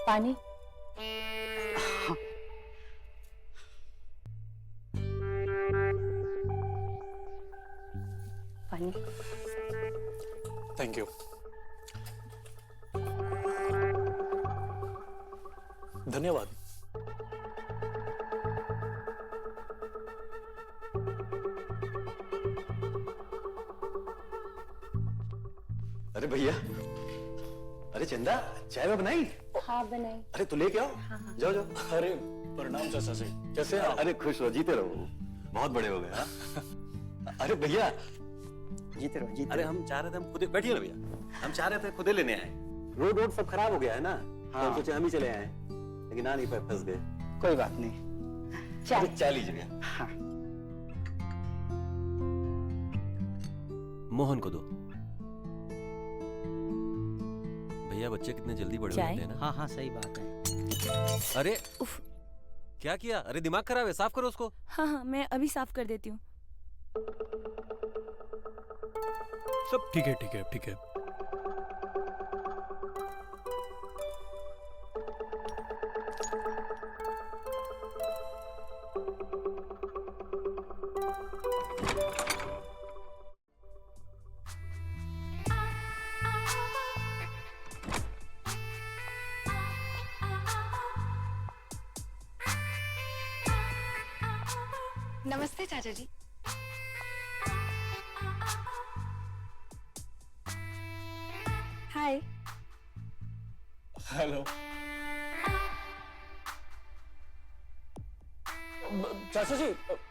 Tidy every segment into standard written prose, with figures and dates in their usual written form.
पानी। पानी। Thank you. धन्यवाद। अरे भैया, अरे चंदा, चाय में बनाई? हाँ बनाई। अरे तू लेके आओ। हाँ। जाओ जाओ। अरे प्रणाम चाचा जी, कैसे हैं आप? अरे खुश रहो, जीते रहो, बहुत बड़े हो गए। हाँ? अरे भैया, जीते रहो, जीते। अरे हम चाह रहे थे, हम खुद बैठिए ना भैया, हम चाह रहे थे खुद लेने आए। रोड रोड सब खराब हो गया है ना। हाँ। तो सोचे हम ही चले आए, लेकिन आ नहीं पाए, फंस गए। कोई बात नहीं। चाय लीजिए भैया। हाँ। मोहन को दो। भैया बच्चे कितने जल्दी बड़े हो जाते हैं ना। हाँ हाँ सही बात है। अरे उफ, क्या किया? अरे दिमाग खराब है, साफ करो उसको। हाँ हाँ मैं अभी साफ कर देती हूँ। सब ठीक है, ठीक है, ठीक है। नमस्ते चाचा जी। हाय। हेलो। चाचा जी,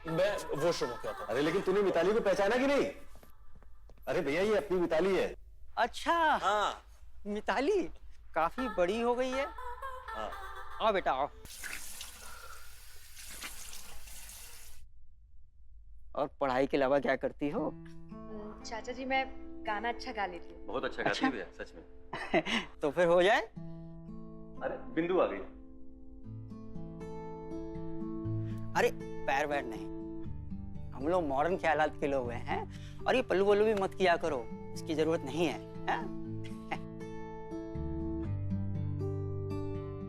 मैं वॉशरूम होके आता हूँ। अरे लेकिन तूने मिताली को पहचाना कि नहीं? अरे भैया, ये अपनी मिताली है। अच्छा। हाँ। मिताली काफी बड़ी हो गई है। हाँ। आओ बेटा आओ। और पढ़ाई के अलावा क्या करती हो? चाचा जी मैं गाना अच्छा गा लेती हूँ। बहुत अच्छा गाती है भैया, सच में। तो फिर हो जाए। अरे बिंदु आ गई। अरे पैर वैर नहीं, हम लोग मॉडर्न ख्यालात के लोग हैं। और ये पल्लू वल्लू भी मत किया करो, इसकी जरूरत नहीं है,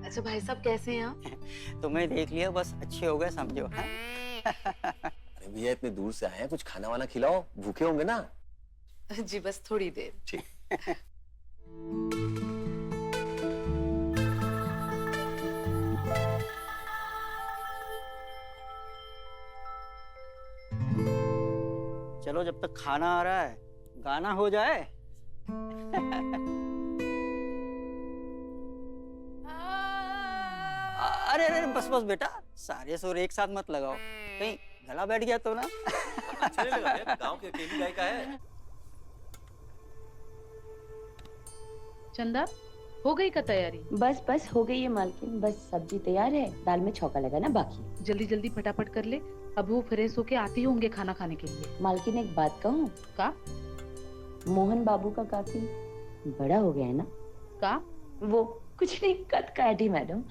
अच्छा भाई साहब कैसे हैं आप? तुम्हें देख लिया बस अच्छे हो गए समझो। अरे भैया, इतने दूर से आए हैं, कुछ खाना वाना खिलाओ, भूखे होंगे ना। जी बस थोड़ी देर। ठीक। चलो जब तक खाना आ रहा है गाना हो जाए। अरे अरे बस बस बेटा, सारे सुर एक साथ मत लगाओ, कहीं गला बैठ गया तो ना। अच्छा नहीं लगा भैया, गांव की अकेली गायिका है। चंदा हो गई का तैयारी? बस बस हो गई है मालकिन, बस सब्जी तैयार है, दाल में छौंका लगाना बाकी। जल्दी जल्दी फटाफट कर ले, अब वो फ्रेश होके आते ही होंगे खाना खाने के लिए। मालकिन एक बात कहूँ? का? मोहन बाबू का काफी बड़ा हो गया है ना? का? वो कुछ नहीं, कद काटी मैडम।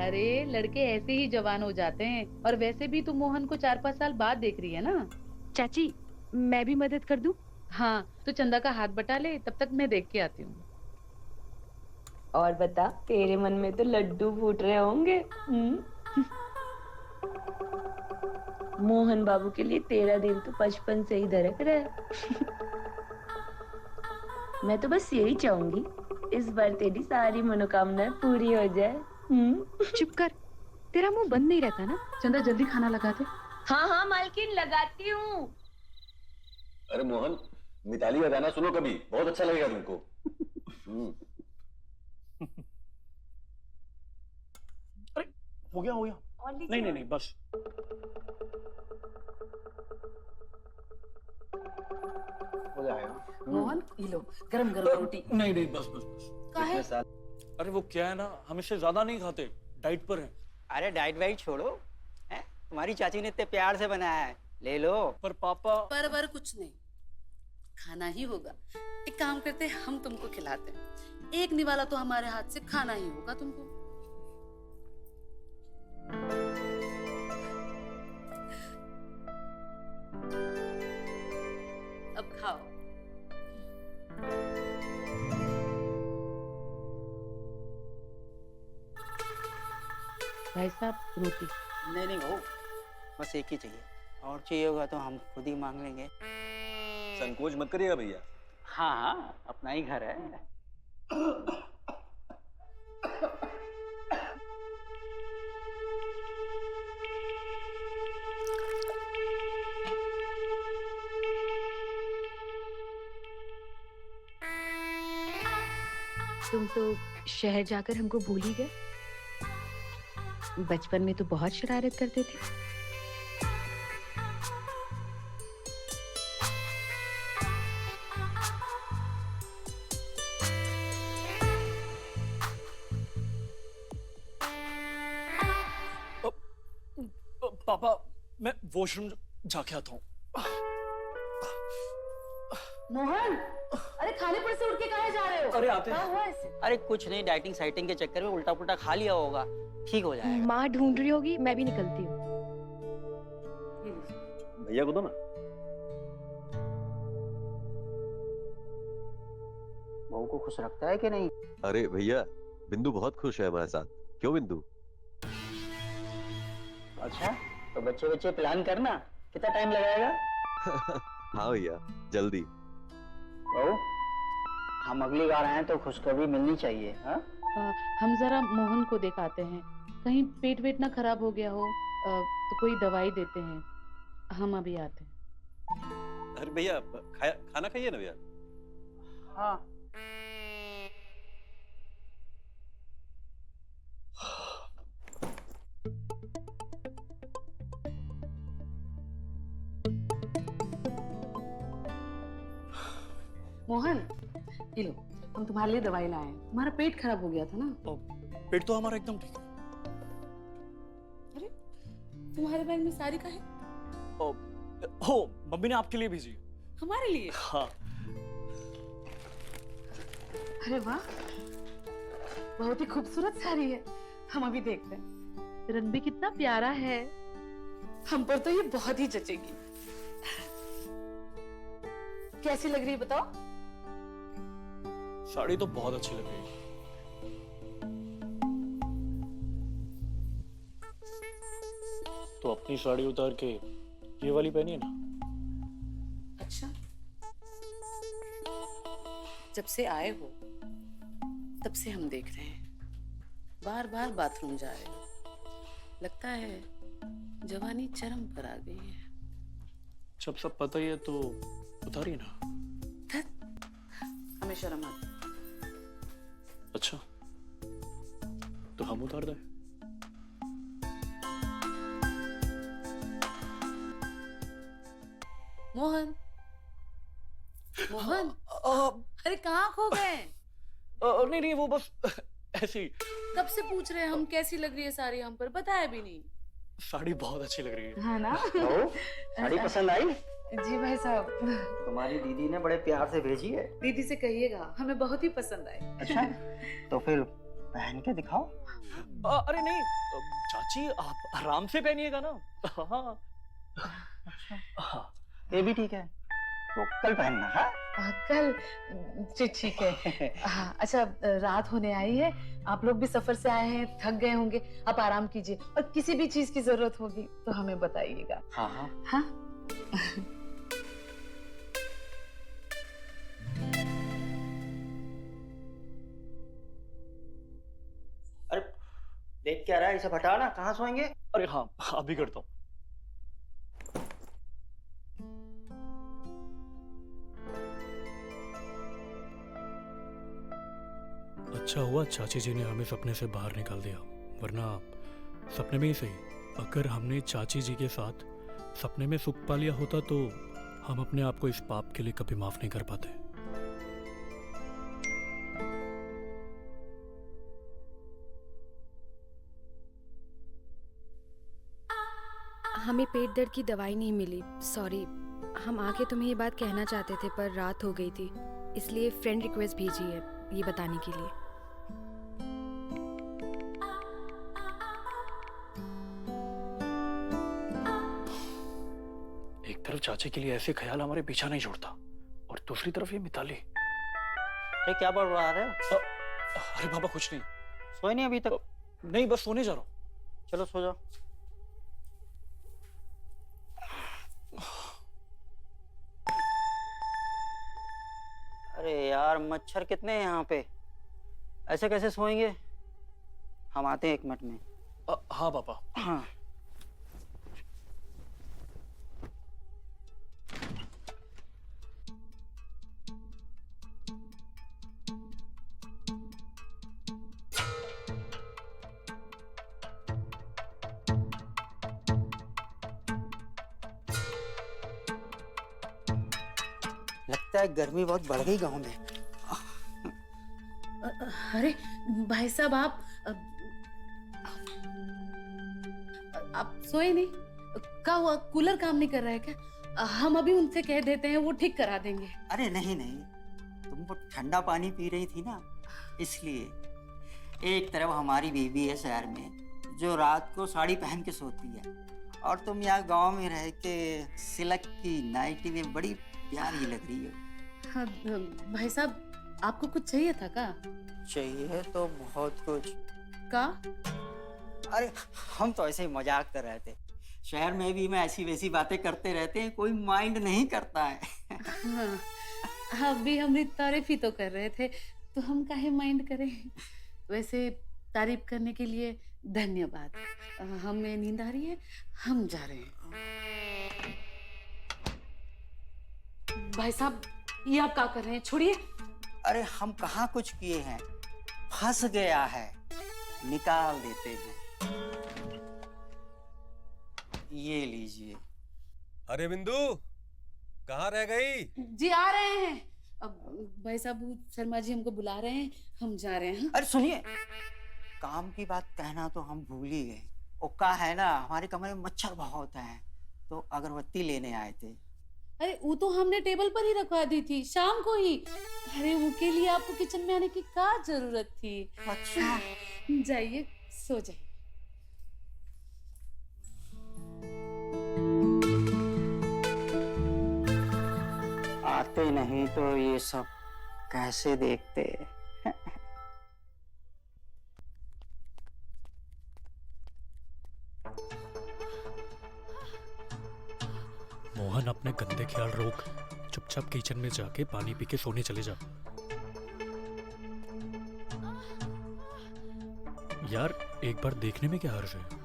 अरे लड़के ऐसे ही जवान हो जाते हैं, और वैसे भी तू मोहन को 4-5 साल बाद देख रही है ना। चाची मैं भी मदद कर दूं? हाँ तो चंदा का हाथ बटा ले, तब तक मैं देख के आती हूँ। और बता, तेरे मन में तो लड्डू फूट रहे होंगे। मोहन बाबू के लिए तेरा दिल तो बचपन से ही धड़क रहा है। मैं तो बस यही चाहूंगी, इस बार तेरी सारी मनोकामनाएं पूरी हो जाए। चुप कर, तेरा मुंह बंद नहीं रहता ना। चंदा जल्दी खाना लगा दे। हाँ हाँ मालकिन लगाती हूँ। अरे मोहन, मिताली का गाना सुनो कभी, बहुत अच्छा लगेगा तुमको। अरे हो गया, हो गया। नहीं नहीं नहीं, बस। हो जाएगा। मोहन ये लो गरम गरम रोटी। नहीं नहीं, बस बस बस। काहे? अरे वो क्या है ना, हम इससे ज्यादा नहीं खाते, डाइट पर हैं। अरे डाइट वाइट छोड़ो, तुम्हारी चाची ने इतने प्यार से बनाया है, ले लो। पर पापा। पर कुछ नहीं, खाना ही होगा। एक काम करते, हम तुमको खिलाते हैं। एक निवाला तो हमारे हाथ से खाना ही होगा तुमको। अब खाओ। भाई साहब रोटी। नहीं नहीं बहू, बस एक ही चाहिए, और चाहिए होगा तो हम खुद ही मांग लेंगे। संकोच मत करिएगा भैया। हाँ हाँ, अपना ही घर है। तुम तो शहर जाकर हमको भूल ही गए। बचपन में तो बहुत शरारत करते थे। पापा मैं वॉशरूम जाके आता हूँ। मोहन, अरे खाने पर से उठ के कहाँ जा रहे हो? अरे आते क्या हैं। हुआ इसे? अरे कुछ नहीं, डाइटिंग साइटिंग के चक्कर में उल्टा पुल्टा खा लिया होगा, ठीक हो जाएगा। माँ ढूंढ रही होगी, मैं भी निकलती हूँ। भैया को दो ना। बहू को खुश रखता है कि नहीं? अरे भैया, बिंदु बहुत खुश है हमारे साथ। क्यों बिंदु? अच्छा, तो बच्चे बच्चे प्लान करना, कितना टाइम लगाएगा? हाँ भैया, जल्दी। बहू, हम अगली बार आए तो खुशखबरी मिलनी चाहिए। हाँ? हम जरा मोहन को दिखाते हैं, कहीं पेट वेट ना खराब हो गया हो, तो कोई दवाई देते हैं। हम अभी आते हैं। अरे भैया खाना खाइए ना भैया। हाँ। मोहन, ये लो, हम तुम्हारे लिए दवाई लाए हैं। तुम्हारा पेट खराब हो गया था ना? पेट तो हमारा एकदम ठीक है। अरे, तुम्हारे बैग में साड़ी का है? हो, मम्मी ने आपके लिए भेजी। हमारे लिए? हाँ। अरे वाह, बहुत ही खूबसूरत साड़ी है। हम अभी देखते हैं। रंग भी कितना प्यारा है। हम पर तो ये बहुत ही जचेगी। कैसी लग रही है बताओ? साड़ी तो बहुत अच्छी लग रही है। तो अपनी साड़ी उतार के ये वाली पहनिए ना। अच्छा, जब से आए हो तब से हम देख रहे हैं, बार बार बाथरूम जा रहे हो। लगता है जवानी चरम पर आ गई है। जब सब पता ही है तो उतारिए ना। हमें शर्म आती है। अच्छा, तो हम उतार दें। मोहन, मोहन, अरे कहाँ खो गए? नहीं नहीं, वो बस ऐसी। कब से पूछ रहे हैं हम कैसी लग रही है साड़ी, हम पर बताया भी नहीं। साड़ी बहुत अच्छी लग रही है। है ना? बहू, साड़ी पसंद आई? जी भाई साहब। तुम्हारी दीदी ने बड़े प्यार से भेजी है। दीदी से कहिएगा हमें बहुत ही पसंद आई। अच्छा, तो फिर पहन के दिखाओ। अरे नहीं चाची, आप आराम से पहनिएगा ना। हाँ। ये भी ठीक है, तो कल पहनना। हाँ? कल? जी ठीक है। हाँ, अच्छा, रात होने आई है, आप लोग भी सफर से आए हैं, थक गए होंगे, आप आराम कीजिए, और किसी भी चीज की जरूरत होगी तो हमें बताइएगा। हाँ हाँ। हाँ? अरे देख क्या रहा है, इसे हटा ना, कहाँ सोएंगे? अरे हाँ, अभी करता हूँ। अच्छा हुआ चाची जी ने हमें सपने से बाहर निकाल दिया, वरना सपने में ही सही, अगर हमने चाची जी के साथ सपने में सुख पा लिया होता तो हम अपने आप को इस पाप के लिए कभी माफ नहीं कर पाते। हमें पेट दर्द की दवाई नहीं मिली, सॉरी। हम आके तुम्हें ये बात कहना चाहते थे पर रात हो गई थी, इसलिए फ्रेंड रिक्वेस्ट भेजी है ये बताने के लिए। एक तरफ चाची के लिए ऐसे ख्याल हमारे पीछा नहीं छोड़ता, और दूसरी तरफ ये मिताली। अरे क्या बड़बड़ा रहे हो? अरे बाबा कुछ नहीं। सोए नहीं अभी तक? नहीं, बस सोने जा रहा हूँ। चलो सो जाओ। अरे यार मच्छर कितने हैं यहाँ पे, ऐसे कैसे सोएंगे? हम आते हैं 1 मिनट में। हाँ पापा। हाँ। लगता है गर्मी बहुत बढ़ गई गांव में। अरे भाई साहब आप सोए नहीं? क्या हुआ, कूलर काम नहीं कर रहा है क्या? हम अभी उनसे कह देते हैं, वो ठीक करा देंगे। अरे नहीं नहीं, तुम वो ठंडा पानी पी रही थी ना, इसलिए। एक तरफ हमारी बीबी है शहर में जो रात को साड़ी पहन के सोती है, और तुम यहाँ गांव में रह के सिल्क की नाइटी में बड़ी प्यारी लग रही हो। हाँ, भाई साहब आपको कुछ चाहिए था का? चाहिए तो बहुत कुछ। का? अरे हम तो ऐसे ही मजाक कर रहे थे, शहर में भी मैं ऐसी वैसी बातें करते रहते हैं, कोई माइंड नहीं करता है। हाँ, अभी हमने तारीफ ही तो कर रहे थे, तो हम काहे माइंड करें। वैसे तारीफ करने के लिए धन्यवाद। हमें नींद आ रही है, हम जा रहे हैं। भाई साहब ये आप क्या कर रहे हैं, छोड़िए। अरे हम कहाँ कुछ किए हैं, फंस गया है, निकाल देते हैं। ये लीजिए। अरे बिंदु कहाँ रह गई? जी आ रहे हैं। अब भाई साहब शर्मा जी हमको बुला रहे हैं, हम जा रहे हैं। अरे सुनिए, काम की बात कहना तो हम भूल ही गए। ओका है ना, हमारे कमरे में मच्छर बहुत हैं, तो अगरबत्ती लेने आए थे। अरे वो तो हमने टेबल पर ही रखवा दी थी शाम को ही। अरे उसके लिए आपको किचन में आने की क्या जरूरत थी? अच्छा जाइए सो जाइए। आते नहीं तो ये सब कैसे देखते। मोहन अपने गंदे ख्याल रोक, चुपचाप किचन में जाके पानी पी के सोने चले जा। यार एक बार देखने में क्या हर्ज है?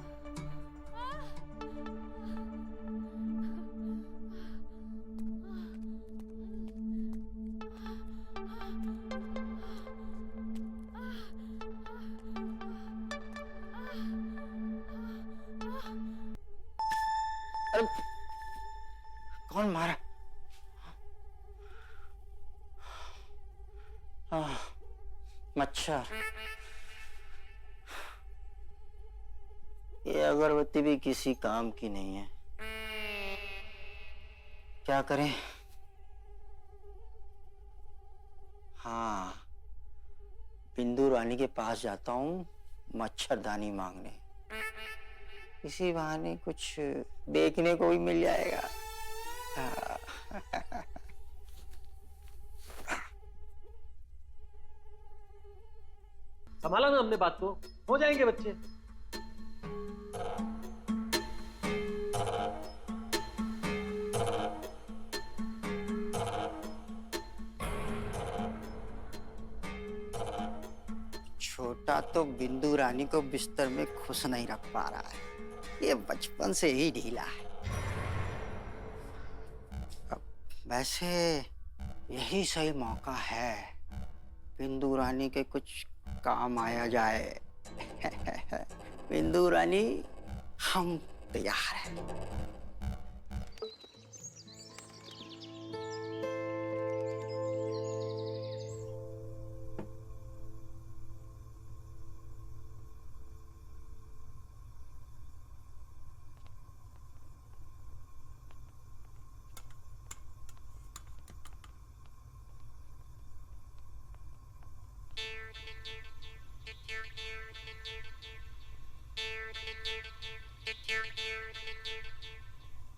कौन मारा? मच्छर। ये अगरबत्ती भी किसी काम की नहीं है, क्या करें? हाँ, बिंदु रानी के पास जाता हूँ मच्छरदानी मांगने, इसी बहाने कुछ देखने को भी मिल जाएगा। संभाला ना हमने बात को, हो जाएंगे बच्चे। छोटा तो बिंदु रानी को बिस्तर में खुश नहीं रख पा रहा है, ये बचपन से ही ढीला है। अब वैसे यही सही मौका है, बिंदु रानी के कुछ काम आया जाए। बिंदु रानी हम तैयार हैं।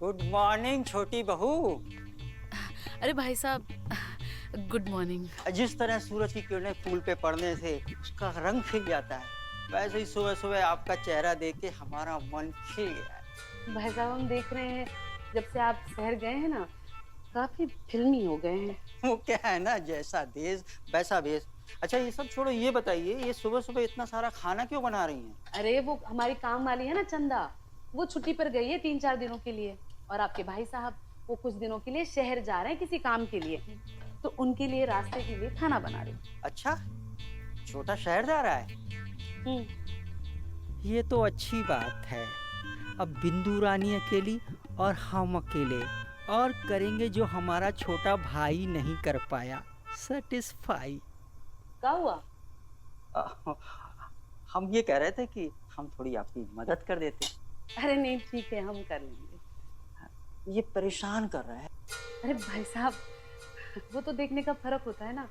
गुड मॉर्निंग छोटी बहू। अरे भाई साहब गुड मॉर्निंग। जिस तरह सूरज की किरणें फूल पे पड़ने से उसका रंग खिल जाता है, वैसे ही सुबह सुबह आपका चेहरा देख के हमारा मन खिल गया। भाई साहब हम देख रहे हैं जब से आप शहर गए हैं ना, काफी फिल्मी हो गए हैं। वो क्या है ना, जैसा देश वैसा भेष। अच्छा ये सब छोड़ो, ये बताइए ये सुबह सुबह इतना सारा खाना क्यों बना रही हैं? अरे वो हमारी काम वाली है ना चंदा, वो छुट्टी पर गई है 3-4 दिनों के लिए, और आपके भाई साहब वो कुछ दिनों के लिए शहर जा रहे हैं किसी काम के लिए, तो उनके लिए रास्ते के लिए खाना बना रही हूँ। अच्छा, छोटा शहर जा रहा है? ये तो अच्छी बात है। अब बिंदु रानी अकेली और हम अकेले, और करेंगे जो हमारा छोटा भाई नहीं कर पाया, सेटिस्फाई। क्या हुआ? हम ये कह रहे थे कि हम थोड़ी आपकी मदद कर देते। अरे नहीं ठीक है, हम कर लेंगे। ये परेशान कर रहा है। अरे भाई साहब वो तो देखने का फर्क होता है ना,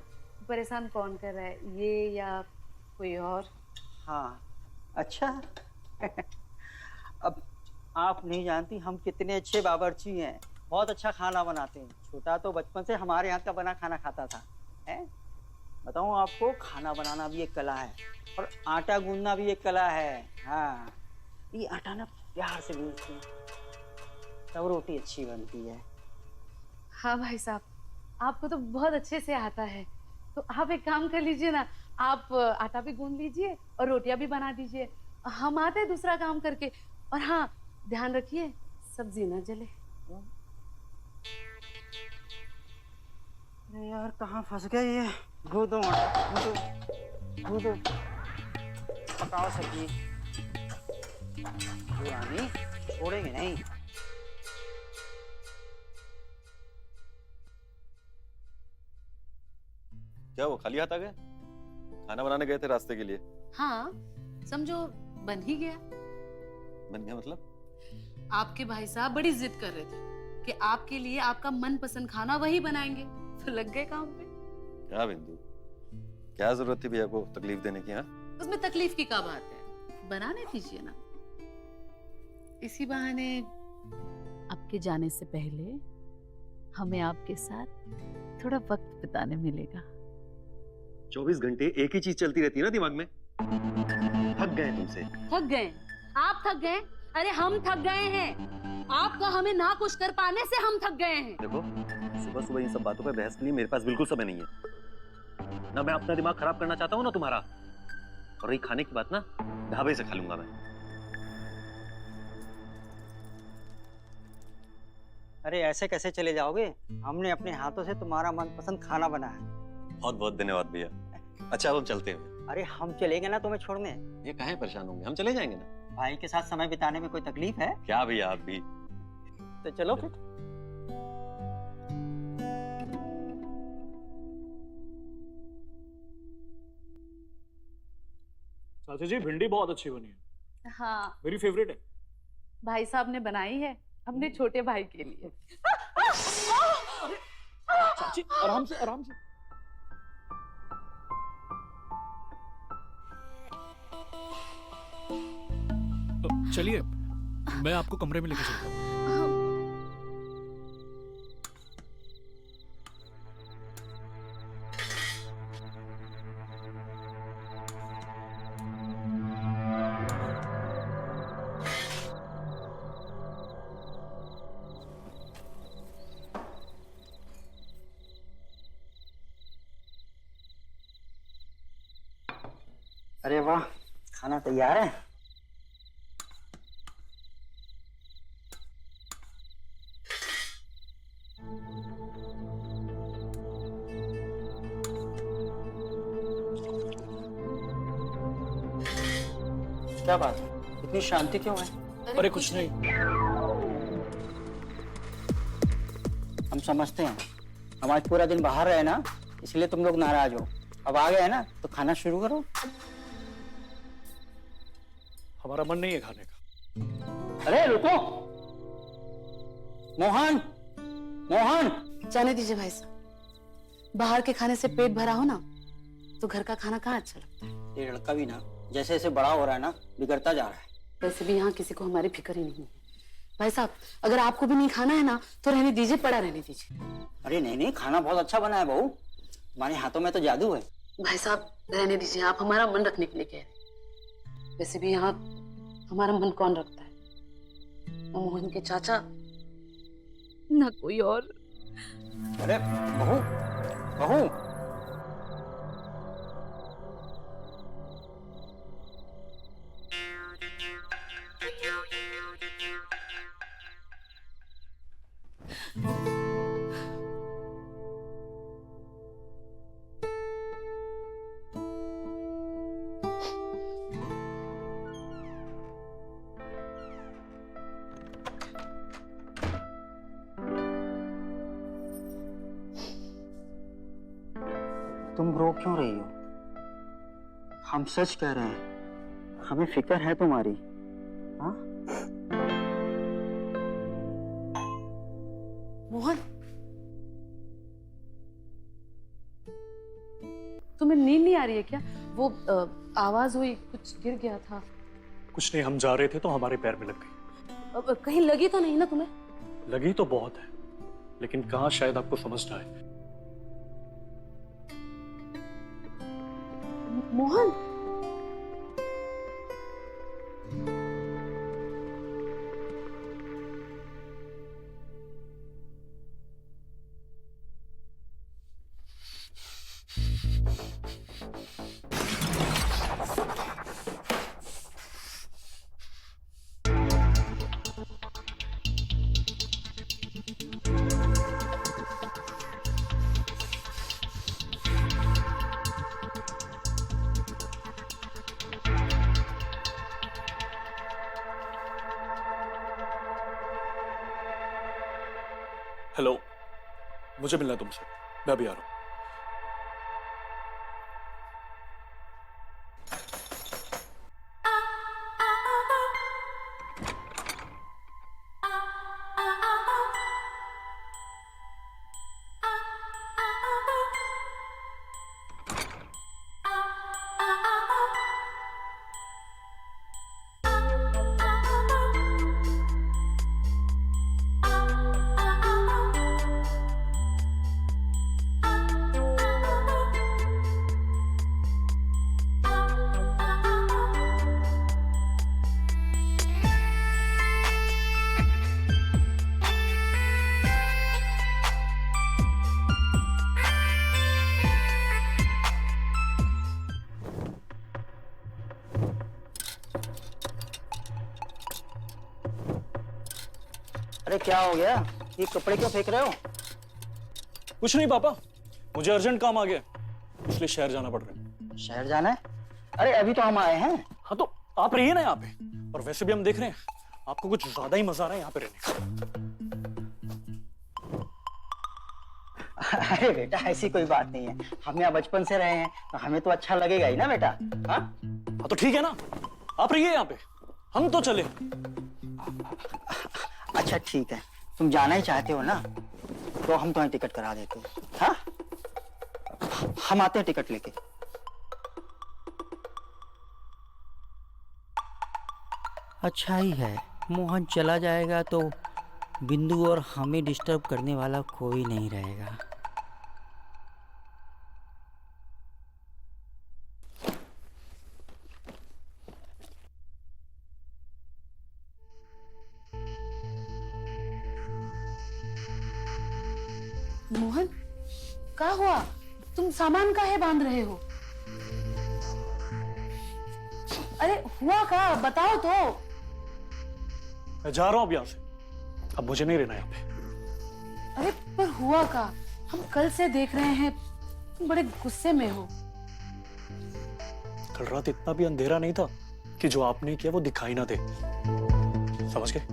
परेशान कौन कर रहा है, ये या कोई और। हाँ अच्छा अब आप नहीं जानती हम कितने अच्छे बावर्ची हैं, बहुत अच्छा खाना बनाते हैं। छोटा तो बचपन से हमारे यहाँ का बना खाना खाता था। हैं बताऊँ आपको, खाना बनाना भी एक कला है और आटा गूंदना भी एक कला है। हाँ ये आटा ना प्यार से गूंदते हैं तब रोटी अच्छी बनती है। हाँ भाई साहब आपको तो बहुत अच्छे से आता है, तो आप एक काम कर लीजिए ना, आप आटा भी गूंद लीजिए और रोटियां भी बना दीजिए, हम आते हैं दूसरा काम करके। और हाँ ध्यान रखिए सब्जी ना जले। अरे यार कहाँ फंस गए ये। गूंदो गूंदो पकाओ सब्जी। रानी छोड़ेंगे नहीं। क्या वो खाली हाथ आ गए? खाना बनाने गए थे रास्ते के लिए? हाँ समझो बन ही गया। बन गया मतलब? आपके भाई साहब बड़ी जिद कर रहे थे कि आपके लिए आपका मनपसंद खाना वही बनाएंगे, तो लग गए काम पे। क्या बिंदु, क्या जरूरत थी भैया को तकलीफ देने की? हाँ उसमें तकलीफ की क्या बात है, बनाने दीजिए ना। इसी बहाने आपके जाने से पहले हमें आपके साथ थोड़ा वक्त बिताने मिलेगा। 24 घंटे एक ही चीज चलती रहती है ना दिमाग में। थक गए तुमसे। थक गए? आप थक गए? अरे हम थक गए हैं, आपका हमें ना कुछ कर पाने से हम थक गए हैं। देखो सुबह सुबह इन सब बातों पे बहस के लिए मेरे पास बिल्कुल समय नहीं है। ना मैं अपना दिमाग खराब करना चाहता हूँ ना तुम्हारा। और रही खाने की बात ना, ढाबे से खा लूंगा मैं। अरे ऐसे कैसे चले जाओगे? हमने अपने हाथों से तुम्हारा मनपसंद खाना बनाया। बहुत बहुत धन्यवाद भैया। अच्छा अब हम चलते हैं। अरे हम चलेंगे ना तुम्हें छोड़ने। ये काहे परेशान होंगे, हम चले जाएंगे ना। भाई के साथ समय बिताने में कोई तकलीफ है क्या भैया आप भी। तो चलो फिर। चाचा जी भिंडी बहुत अच्छी बनी है। हाँ मेरी फेवरेट है। भाई साहब ने बनाई है अपने छोटे भाई के लिए। चाची आराम से आराम से। चलिए मैं आपको कमरे में लेके चलता हूँ। अरे वाह खाना तैयार है। क्या बात है, इतनी शांति क्यों है? अरे कुछ नहीं। हम समझते हैं हम आज पूरा दिन बाहर रहे ना, इसलिए तुम लोग नाराज हो। अब आ गए ना तो खाना शुरू करो। हमारा मन नहीं है खाने का। अरे रुको, मोहन मोहन। जाने दीजिए भाई साहब, बाहर के खाने से पेट भरा हो ना तो घर का खाना कहाँ अच्छा लगता है। ये लड़का भी ना जैसे जैसे बड़ा हो रहा है ना बिगड़ता जा रहा है। वैसे भी यहाँ किसी को हमारी फिक्र ही नहीं है। भाई साहब अगर आपको भी नहीं खाना है ना तो रहने दीजिए, पड़ा रहने दीजिए। अरे नहीं नहीं, खाना बहुत अच्छा बना है बहू, तुम्हारे हाथों में तो जादू है। भाई साहब रहने दीजिए, आप हमारा मन रखने के लिए कह रहे हैं। वैसे भी यहाँ हमारा मन कौन रखता है? न मोहन के चाचा, न कोई और। अरे बहू, बहू। तुम रो क्यों रही हो? हम सच कह रहे हैं, हमें फिक्र है तुम्हारी। हाँ? मोहन, तुम्हें नींद नहीं आ रही है क्या? वो आवाज हुई, कुछ गिर गया था। कुछ नहीं, हम जा रहे थे तो हमारे पैर में लग गई। कहीं लगी तो नहीं ना तुम्हें? लगी तो बहुत है, लेकिन कहाँ शायद आपको समझ ना आए। मोहन, हेलो, मुझे मिलना है तुमसे, मैं अभी आ रहा हूँ। अरे क्या हो गया? ये कपड़े क्यों फेंक रहे हो? कुछ नहीं पापा, मुझे अर्जेंट काम आ गया, इसलिए शहर जाना पड़ रहा है। शहर जाना है? अरे अभी तो हम आए हैं। हाँ तो आप रहिए ना यहाँ पे, और वैसे भी हम देख रहे हैं आपको कुछ ज्यादा ही मजा आ रहा है यहाँ पे रहने का। अरे बेटा ऐसी कोई बात नहीं है, हम यहाँ बचपन से रहे हैं तो हमें तो अच्छा लगेगा ही ना बेटा। हाँ हाँ तो ठीक है ना, आप रहिए यहाँ पे, हम तो चले। अच्छा ठीक है, तुम जाना ही चाहते हो ना, तो हम तुम्हें टिकट करा देते हैं। हाँ हम आते हैं टिकट लेके। अच्छा ही है, मोहन चला जाएगा तो बिंदु और हमें डिस्टर्ब करने वाला कोई नहीं रहेगा। मोहन, क्या हुआ? तुम सामान काहे बांध रहे हो? अरे हुआ क्या, बताओ तो। मैं जा रहा हूँ अब यहाँ से, अब मुझे नहीं रहना यहाँ पे। अरे पर हुआ क्या? हम कल से देख रहे हैं तुम बड़े गुस्से में हो। कल रात इतना भी अंधेरा नहीं था कि जो आपने किया वो दिखाई ना दे, समझ गए?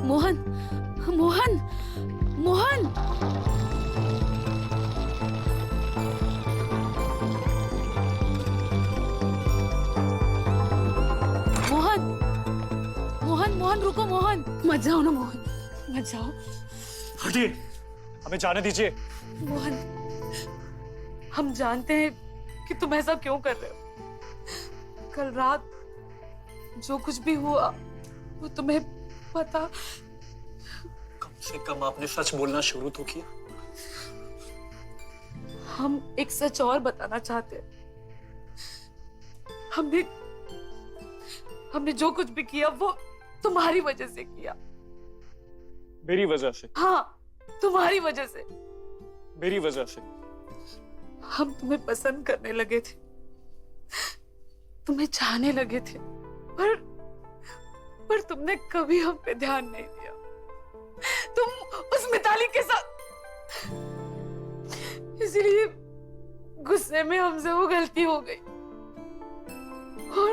मोहन, मोहन, मोहन। मोहन, मोहन, मोहन रुको मोहन, मत जाओ ना मोहन, मत जाओ। हटिए, हमें जाने दीजिए। मोहन, हम जानते हैं कि तुम ऐसा क्यों कर रहे हो। कल रात जो कुछ भी हुआ वो तुम्हें पता। से कम आपने सच बोलना शुरू तो किया। हम एक सच और बताना चाहते हैं। हमने जो कुछ भी किया वो तुम्हारी वजह से किया। मेरी वजह से? हाँ, तुम्हारी वजह से। मेरी वजह से? हम तुम्हें पसंद करने लगे थे, तुम्हें चाहने लगे थे, पर तुमने कभी हम पे ध्यान नहीं दिया। तुम उस मिताली के साथ, इसलिए गुस्से में हमसे वो गलती हो गई और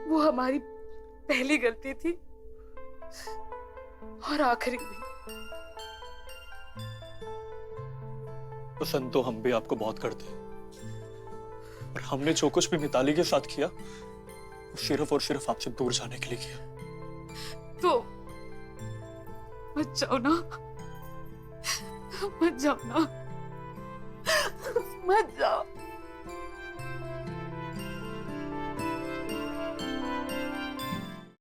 वो हमारी पहली गलती थी और आखिरी भी। पसंद तो हम भी आपको बहुत करते हैं, पर हमने जो कुछ भी मिताली के साथ किया वो सिर्फ और सिर्फ आपसे दूर जाने के लिए किया। तो मत जाओ ना, मत जाओ ना, मत जाओ।